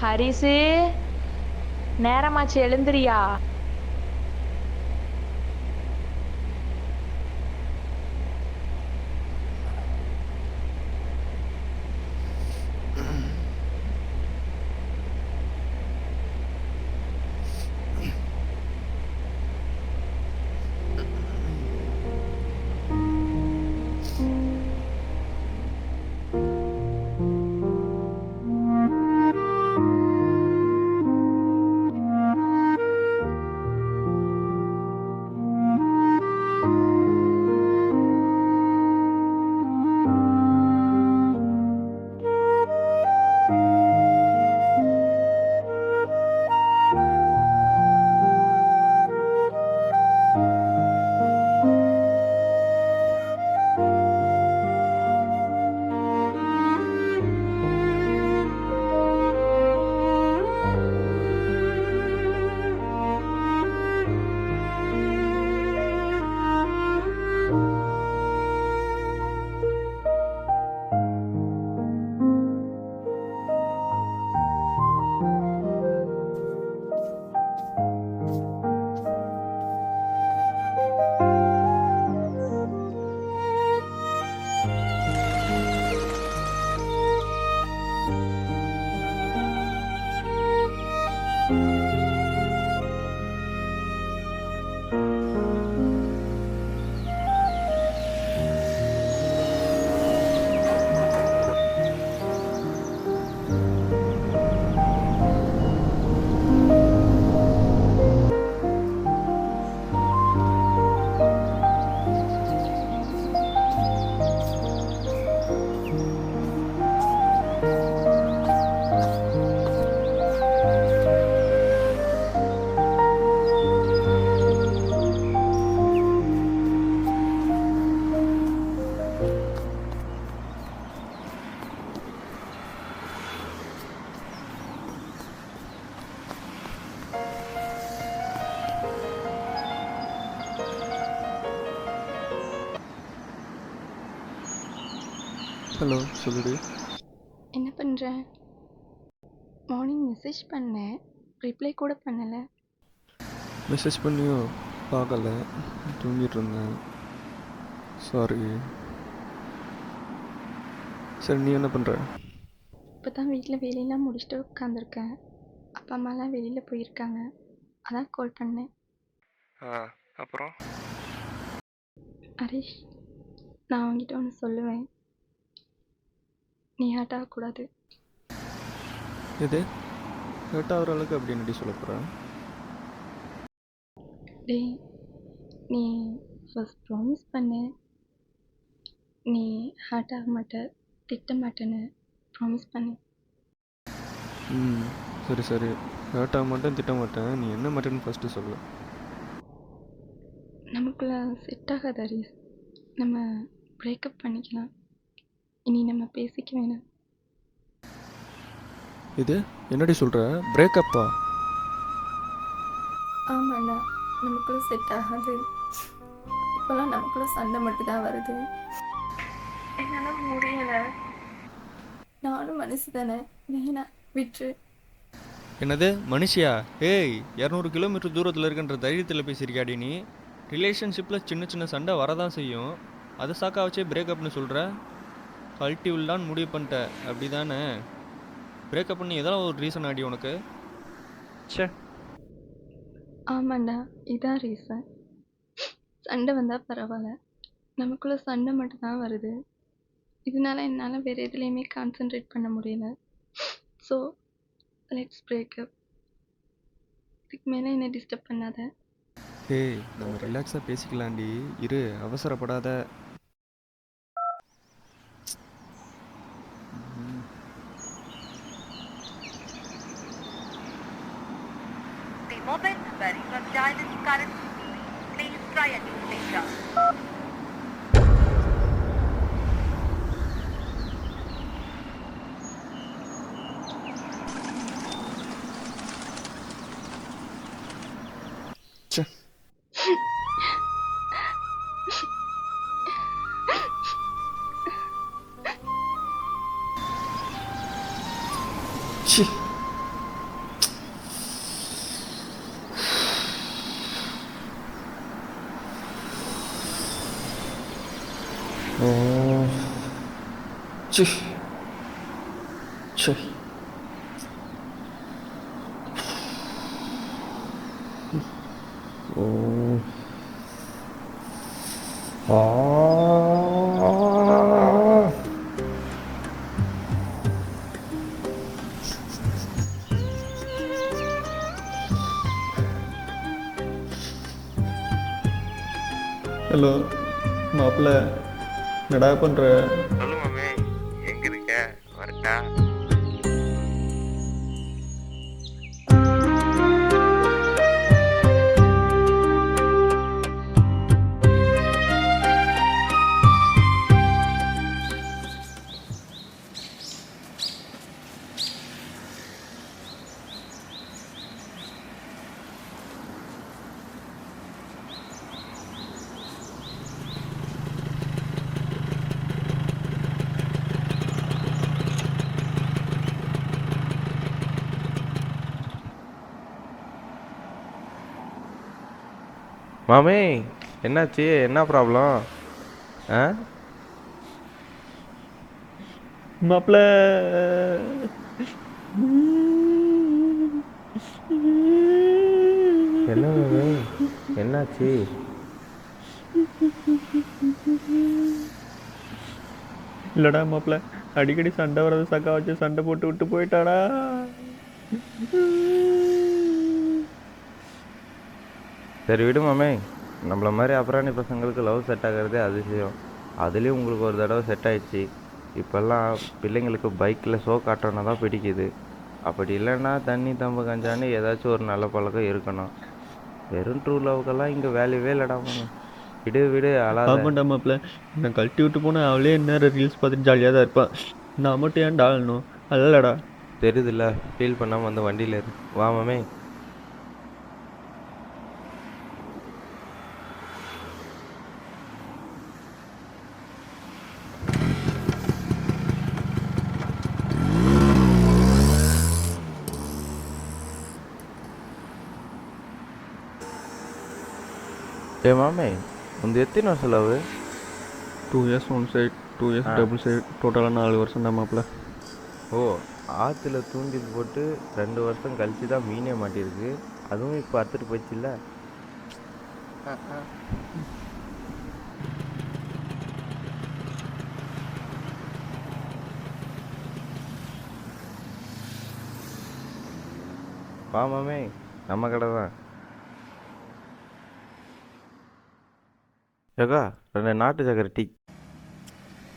ஹரிசு, நேரமாச்சு எழுந்திரியா? ஹலோ சொல்லுடி. என்ன பண்ணுற? மார்னிங் மெசேஜ் பண்ணேன், ரிப்ளை கூட பண்ணலை. மெசேஜ் பண்ணியும் பார்க்கல, தூங்கிட்டு இருந்தேன். சாரி. சரி, நீ என்ன பண்ணுற? இப்போ தான் வீட்டில் வேலையெல்லாம் முடிச்சுட்டு உட்காந்துருக்கேன். அப்பா அம்மாலாம் வெளியில் போயிருக்காங்க, அதான் கால் பண்ணேன். அப்புறம் ஹரிஷ், நான் அவங்ககிட்ட ஒன்று சொல்லுவேன், நீ ஹர்ட் ஆகக்கூடாது. எது ஹர்ட் ஆகிற அளவுக்கு அப்படி என்னடி சொல்ல போகிறேன்? டேய், நீ ஃபர்ஸ்ட் ப்ராமிஸ் பண்ணு, நீ ஹர்ட் ஆக மாட்ட, திட்ட மாட்டேன்னு ப்ராமிஸ் பண்ணு. சரி சரி, ஹர்ட் ஆக மாட்டேன், திட்ட மாட்டேன். நீ என்ன மாட்டேன்னு ஃபஸ்ட்டு சொல்லு. நமக்குள்ள செட் ஆகாது ஹரிஷ், நம்ம பிரேக்கப் பண்ணிக்கலாம். இனி நம்ம பேசிக்க வேணாம். இது என்னடி சொல்கிற? பிரேக்கப்பா? ஆமாண்ணா, நமக்குள்ள செட் ஆகாது. இப்போலாம் நமக்குள்ள சண்டை மட்டும்தான் வருது. என்னால் முடியலை. நானும் மனசு தானே, வேணா விட்டுரு. என்னது மனுஷியா? ஏய், 200 கிலோமீட்டர் தூரத்தில் இருக்கின்ற தைரியத்தில் பேசியிருக்கியாடி நீ? ரிலேஷன்ஷிப்பில் சின்ன சின்ன சண்டை வரதான் செய்யும், அதை சாக்கா வச்சே பிரேக்கப்னு சொல்கிற? கல்ட்டிவில்லான்னு முடிவு பண்ணிட்ட அப்படி தானே? பிரேக்கப் பண்ணி எதாவது ஒரு ரீசன் ஆடி உனக்கு? சே. ஆமாண்டா, இதான் ரீசன். சண்டை வந்தால் பரவாயில்ல, நமக்குள்ள சண்டை மட்டும்தான் வருது. இதனால என்னால் வேறு எதுலேயுமே கான்சென்ட்ரேட் பண்ண முடியல. So let's breakup. இதுக்கு மேலே என்னை டிஸ்டர்ப் பண்ணாத. ஏய், நம்ம ரிலாக்ஸாக பேசிக்கலாண்டி, இரு, அவசரப்படாத. The mobile number you have dialed is currently busy. Please try again later. ச்சே. ச்சீ. ஓ சி சி ஓ ஆ ஹலோ மாப்பிள்ள என்னடா பண்ணுற? சொல்லு மாமே, எங்க இருக்க? வரட்டா? மாமே, என்னாச்சு? என்ன ப்ராப்ளம்? ஆ? மாப்பிள்ள என்ன மாமே, என்னாச்சு? இல்லடா மாப்பிள்ள, அடிக்கடி சண்டை வர்றது சக்கா வச்சு சண்டை போட்டு விட்டு போயிட்டாடா. சரி விடு மாமே, நம்மள மாதிரி அப்புறாணி பசங்களுக்கு லவ் செட் ஆகிறதே அதிசயம். அதுலேயும் உங்களுக்கு ஒரு தடவை செட் ஆயிடுச்சு. இப்போல்லாம் பிள்ளைங்களுக்கு பைக்கில் ஷோ காட்டணும் தான் பிடிக்குது. அப்படி இல்லைன்னா தண்ணி தம்பு கஞ்சான்னு ஏதாச்சும் ஒரு நல்ல பழக்கம் இருக்கணும். வெறும் ட்ரூ லவ்க்கெல்லாம் இங்கே வேல்யூவே இல்லைடா மாமே. விடு விடு, அழாத. ஆமாண்டா மாப்பிள்ள, நான் கழட்டி விட்டு போனால் அவளே நேரம் ரீல்ஸ் பார்த்துட்டு ஜாலியாக தான் இருப்பான். நான் மட்டும் ஏன்டா ஆளணும்? அல்லடா. தெரியுதுல்ல, ஃபீல் பண்ணாமல் வந்து வண்டியில் இரு. வா மாமே. ஏ மாமே, உந்து எத்தனை வருஷம் love? 2 years one side, 2 years double side, டோட்டலாக 4 வருஷம் தான் மாப்பிள்ள. ஓ, ஆற்றுல தூண்டில் போட்டு 2 வருஷம் கழிச்சு தான் மீனே மாட்டியிருக்கு. அதுவும் இப்போ அறுத்துட்டு போயிடுச்சுல்ல. வா மாமே, நம்ம கடை தான். ஏக்கா, 2 நாட்டு சக்கரை tea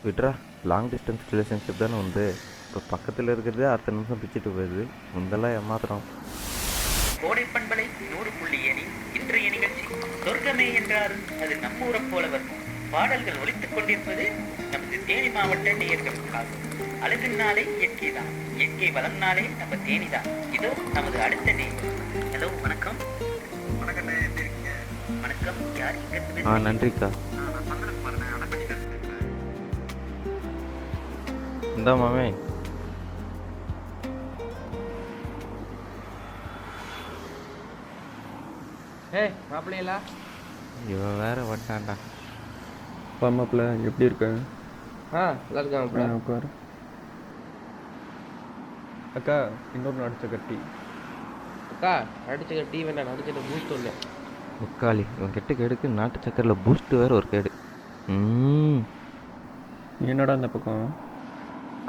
withdraw. Long distance relationship தானே உண்டு. இப்போ பக்கத்தில் இருக்கிறதே 10 நிமிஷம் பிச்சுட்டு போயிடுது. முந்தெல்லாம் ஏமாத்திரம். கோடை பண்பலை 100.7 இன்றைய நிகழ்ச்சி சொர்க்கமே என்றாலும் அது நம்ம ஊரை போல வரும் பாடல்கள் ஒலித்துக் கொண்டிருப்பது நமது தேனி மாவட்ட நேயர்கள் ஆகும். அழகுனாலே இயற்கை தான், இயற்கை வளம்னாலே நம்ம தேனி தான். இதோ நமது அடுத்த நேயர். ஹலோ, வணக்கம். வணக்கம், எப்படி இருக்கீங்க? வணக்கம், யார் இங்க? நன்றிக்கா. இந்தா மாமே. ஏய் மாப்பிள்ளைங்களா, இவன் வேற வந்துட்டான்டா. பா மாப்பிள்ள, எப்படி இருக்க? நல்லா இருக்காங்க மாப்பிள்ள. உட்கார். அக்கா, இன்னொரு நாட்டு சக்கரை டீ. அக்கா, நடிச்ச டீ வேண்டாம், நடிச்ச பூஸ்ட் ஒன்று. முக்காளி, இவன் கெட்ட கேடுக்கு நாட்டு சக்கரில் பூஸ்ட் வேற ஒரு கேடு. என்னடா இந்த பக்கம்?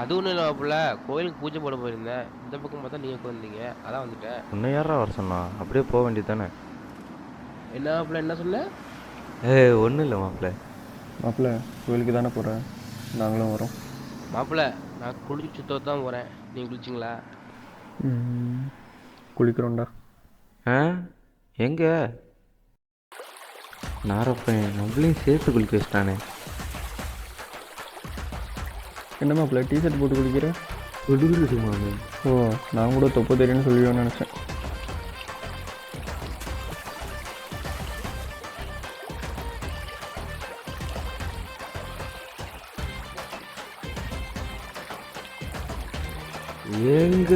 அது ஒன்றும் இல்லை மாப்பிள்ள, கோயிலுக்கு பூஜை போட போயிருந்தேன். இந்த பக்கம் பார்த்தா நீங்கள் உட்காந்துருந்தீங்க, அதான் வந்துட்டேன். உன்னை யாரா வர சொன்னா? அப்படியே போக வேண்டியது தானே. என்ன மாப்பிள்ள, என்ன சொன்ன? ஒன்றும் இல்லை மாப்பிள்ள. மாப்பிள்ள, கோயிலுக்கு தானே போகிறேன், நாங்களும் வரோம். மாப்பிள்ள, நான் குளிச்சு சுத்தம் தான் போகிறேன். நீங்கள் குளிச்சிங்களா? குளிக்கிறோம்டா. எங்க நாரப்பன் நம்மளையும் சேர்த்து குளிக்க வச்சிட்டானே. என்ன மாப்பிள்ள, டிஷர்ட் போட்டு குளிக்கிறேன்? விடுவிடுது மாமே. ஓ, நான் கூட தொப்பை தெரியும்னு சொல்லுவேன்னு நினச்சேன். எங்க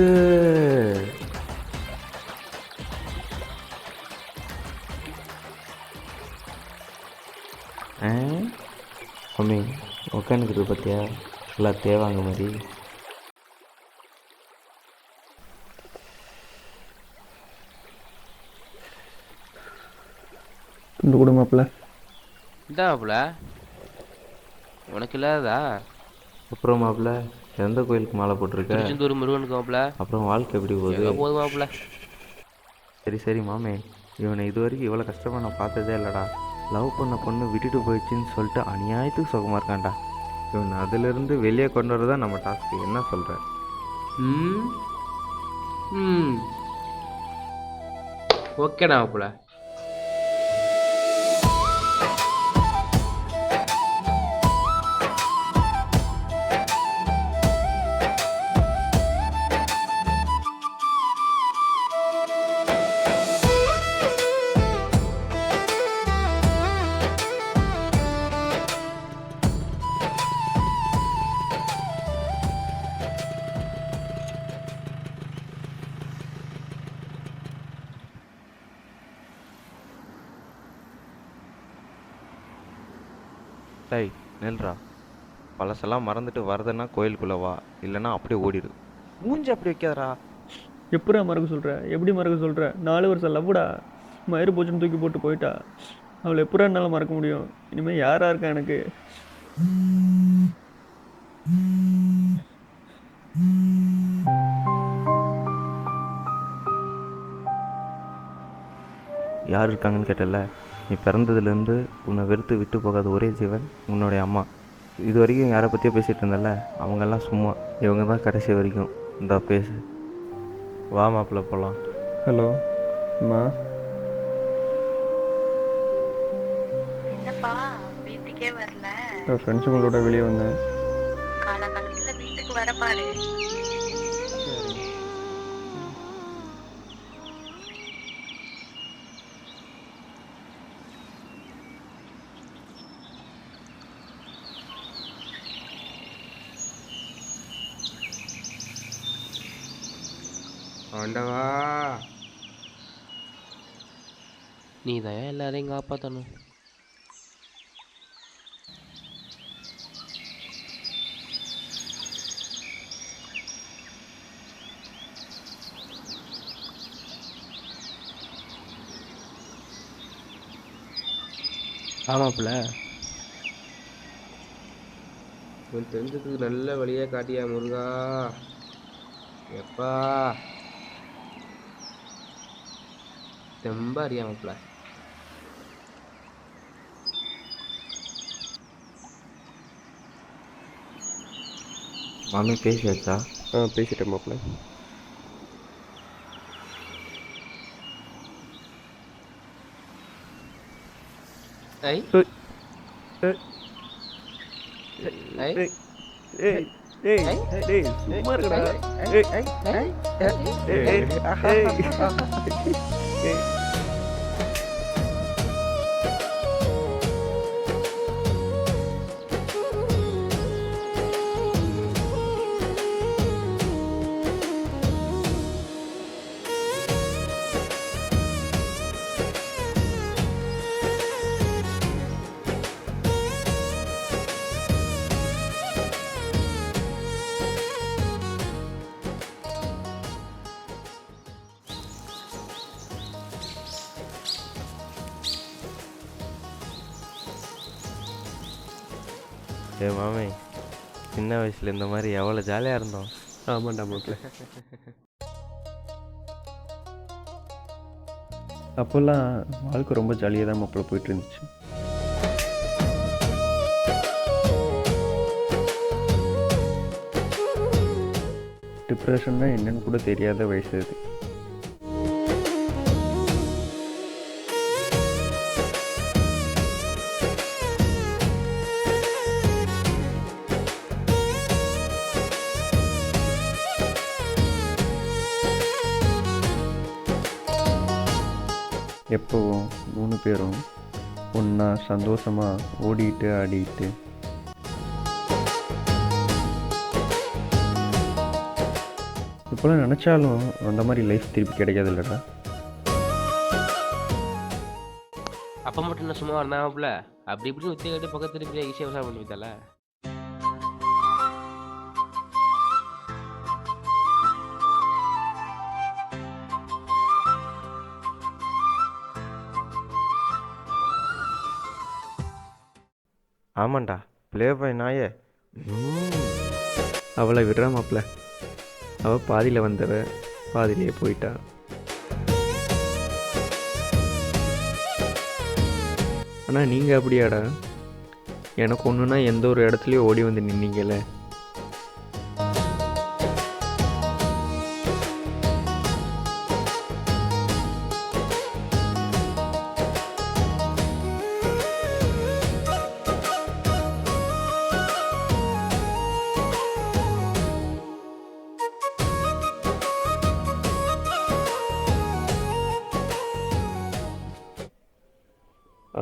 மம்மி, உட்காந்துக்கிறது பார்த்தியா எல்லாம் தேவாங்க மாதிரி. இந்த கூட மாப்பிள்ள. இந்தா மாப்பிள்ள, உனக்கு இல்லாததா? அப்புறம் மாப்பிள்ள எந்த கோயிலுக்கு மாலை போட்டிருக்க? திருச்செந்தூர் முருகனுக்கு மாப்பிள்ள. அப்புறம் வாழ்க்கை எப்படி போகுது? ஏதோ போதும் மாப்பிள்ள. சரி சரி மாமே, இவனை இது வரைக்கும் இவ்வளோ கஷ்டமாக நான் பார்த்ததே இல்லைடா. லவ் பண்ண பொண்ணு விட்டுட்டு போயிடுச்சின்னு சொல்லிட்டு அநியாயத்துக்கு சுகமாக இருக்கான்டா. இவன் அதிலிருந்து வெளியே கொண்டு வரதான் நம்ம டாஸ்க்கு. என்ன சொல்கிற? ம் ம் ஓகேடா மாப்பிள்ள. டேய் நெல்றா, பழசெல்லாம் மறந்துட்டு வரதுன்னா கோயிலுக்குள்ளே வா, இல்லைன்னா அப்படியே ஓடிடு. மூஞ்சி அப்படி வைக்காதடா. எப்படா மறக்க சொல்கிற? எப்படி மறக்க சொல்கிற? 4 வருஷம் லவ்வுடா. மயிறு போச்சுன்னு தூக்கி போட்டு போயிட்டா. அவளை எப்படா என்னால் மறக்க முடியும்? இனிமேல் யாராக இருக்கா எனக்கு? யார் இருக்காங்கன்னு கேட்டல, நீ பிறந்ததுலேருந்து உன்னை வெறுத்து விட்டு போகாத ஒரே ஜீவன் உன்னுடைய அம்மா. இது வரைக்கும் யாரை பற்றியோ பேசிகிட்டு இருந்தல, அவங்கெல்லாம் சும்மா. இவங்க தான் கடைசி வரைக்கும். இந்த பேசு. வா மாப்பிள்ள போகலாம். ஹலோ அம்மா. என்னப்பா வீட்டுக்கே வரல? ஃப்ரெண்ட்ஸுங்களோட வெளியே வந்தேன். காலகாலத்துல வீட்டுக்கு வர பாரு. ஆண்டவா, நீ தான் எல்லாரையும் காப்பாற்றணும். ஆமாப்பிள்ள, உன் தெரிஞ்சதுக்கு நல்ல வழியாக காட்டியா முருகா. எப்பா ரொம்ப அறியாமப்பிள்ள. மாமி பேசியாச்சா? பேசிட்டேன் மாப்பிள்ள. ஐ ஐ ஏய் ஏய் ஏய் சும்மா இருக்கடா. ஏய் ஏய் ஏய் ஏ மாமி, சின்ன வயசில் இந்த மாதிரி எவ்வளோ ஜாலியாக இருந்தோம். ஆமாண்டா மாப்பிள்ள. அப்போல்லாம் வாழ்க்கை ரொம்ப ஜாலியாக தான் மாப்பிள்ள போயிட்டு இருந்துச்சு. டிப்ரெஷன்னா என்னன்னு கூட தெரியாத வயசு அது. எப்போவும் 3 பேரும் ஒன்றா சந்தோஷமாக ஓடிட்டு ஆடிட்டு இப்போலாம் நினச்சாலும் அந்த மாதிரி லைஃப் திருப்பி கிடைக்காது இல்லைடா. அப்போ மட்டும் என்ன சும்மா இருந்தாப்புல, அப்படி இப்படி ஒத்தி கட்டி பக்கத்து திருப்பி ஈஸியாக விவசாயம் பண்ணி வைத்தால. ஆமாண்டா ப்ளே பாய் நாயே. அவளை விடுறா மாப்பிள்ள. அவள் பாதியில் வந்தவ பாதியிலே போயிட்டா. ஆனால் நீங்கள் அப்படியாடா? எனக்கு ஒன்றுனா எந்த ஒரு இடத்துலையும் ஓடி வந்து நின்னீங்கல்ல.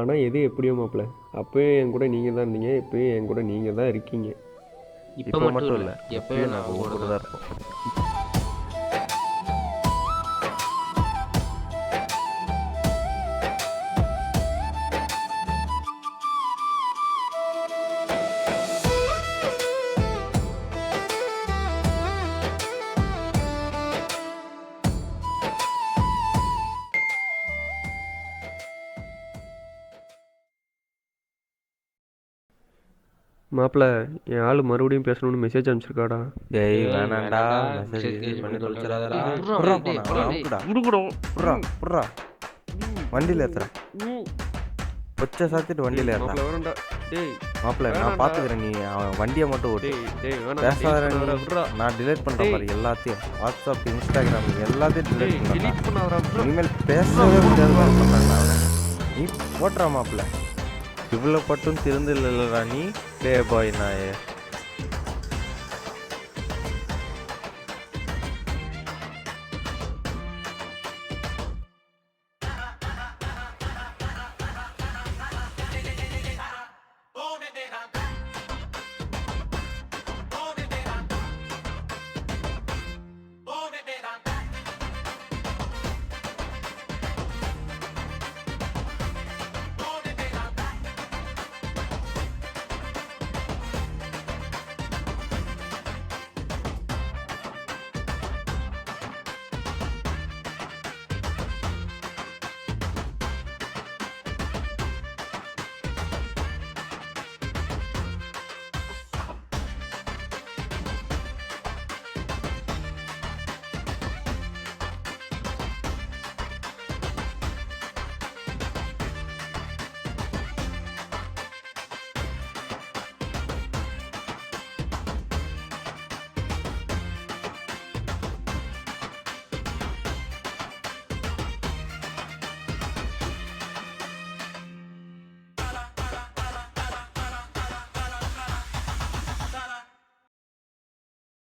ஆனால் எது எப்படியோ மாப்பிள்ள, அப்போயும் என் கூட நீங்கள் தான் இருந்தீங்க, இப்போயும் என் கூட நீங்கள் தான் இருக்கீங்க. இப்போ மட்டும் இல்லை, எப்பயும் நான் உங்க கூட கூட தான் தான் இருப்போம். மாப்பிள்ள, என் ஆள் மறுபடியும் பேசணும்னு மெசேஜ் அனுப்பிச்சிருக்காடா. டேய் ஏய், வேணாண்டா, வேணாண்டா, மெசேஜ் message பண்ணி பண்ணி தொலைச்சிடாதடா. தொலைச்சிடாதடா. புர்ரா டேய், போனா, டேய், அமுக்குடா. விடுங்கடா. புர்ரா வண்டியில் ஏத்துறா. பொச்சை சாத்திட்டு வண்டியில் ஏறா. மாப்பிள்ள வேணாண்டா. டேய் மாப்பிள்ள நான் வேணாண்டா. பார்த்துக்கிறேன், நீ அவன் வண்டியை மட்டும் ஓட்டு. டேய் வேணாம். பேசாத நீ. விட்றா. நான் டிலீட் பண்ணுறேன் டேய். பாரு எல்லாத்தையும். வாட்ஸ்அப், இன்ஸ்டாகிராம் எல்லாத்தையும் டேய் டிலீட் பண்ணுறேன். delete பண்ணாதடா. விட்றா. இனிமேல் பேசவே முடியாது மாதிரி பண்ணாண்டா அவனை. நீ போட்டுறா மாப்பிள்ள. இவ்வளோ பட்டும் திருந்து இல்லைடா நீ ப்ளே பாய் நாயே.